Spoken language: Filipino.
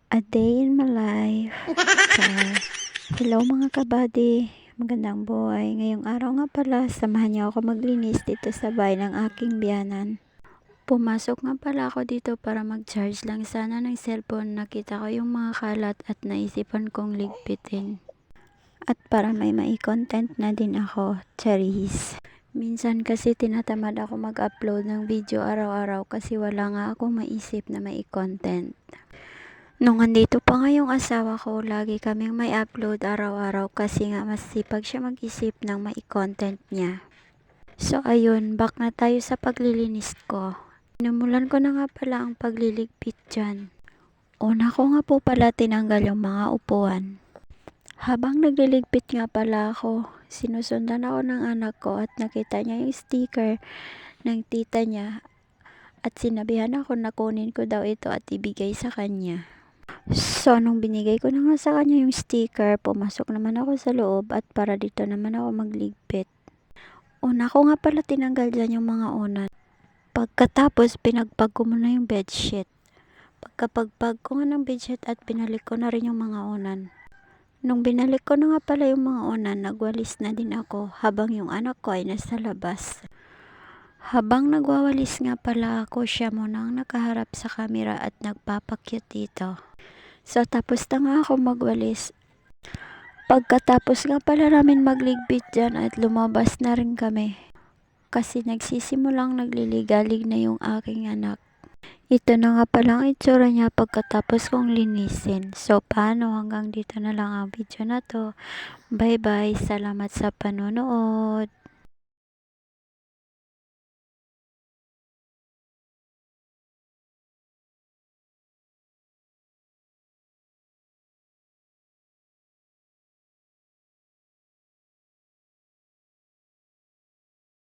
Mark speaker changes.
Speaker 1: A day in my life. Char. Hello mga kabady, magandang buhay. Ngayong araw nga pala, samahan niyo ako maglinis dito sa bahay ng aking biyanan. Pumasok nga pala ako dito para mag-charge lang sana ng cellphone. Nakita ko yung mga kalat at naisipan kong ligpitin. At para may mai-content na din ako, charis. Minsan kasi tinatamad ako mag-upload ng video araw-araw kasi wala nga akong maisip na mai-content. Nung andito pa nga yung asawa ko, lagi kaming may upload araw-araw kasi nga masipag siya mag-isip ng mai-content niya. So ayun, back na tayo sa paglilinis ko. Simulan ko na nga pala ang pagliligpit dyan. Una ko nga po pala tinanggal yung mga upuan. Habang nagliligpit nga pala ako, sinusundan ako ng anak ko at nakita niya yung sticker ng tita niya at sinabihan ako na kunin ko daw ito at ibigay sa kanya. So, nung binigay ko na nga sa kanya yung sticker, pumasok naman ako sa loob at para dito naman ako magligpit. Una ko nga pala tinanggal dyan yung mga unan. Pagkatapos, pinagpag ko muna yung bedsheet. Pagkapagpag ko nga ng bedsheet at binalik ko na rin yung mga unan. Nung binalik ko na nga pala yung mga unan, nagwalis na din ako habang yung anak ko ay nasa labas. Habang nagwawalis nga pala ako, siya muna ang nakaharap sa camera at nagpapakyut dito. So, tapos na nga ako magwalis. Pagkatapos nga pala namin magligpit dyan at lumabas na rin kami. Kasi nagsisimulang nagliligalig na yung aking anak. Ito na nga pala ang itsura niya pagkatapos kong linisin. So, paano? Hanggang dito na lang ang video na to. Bye bye. Salamat sa panonood.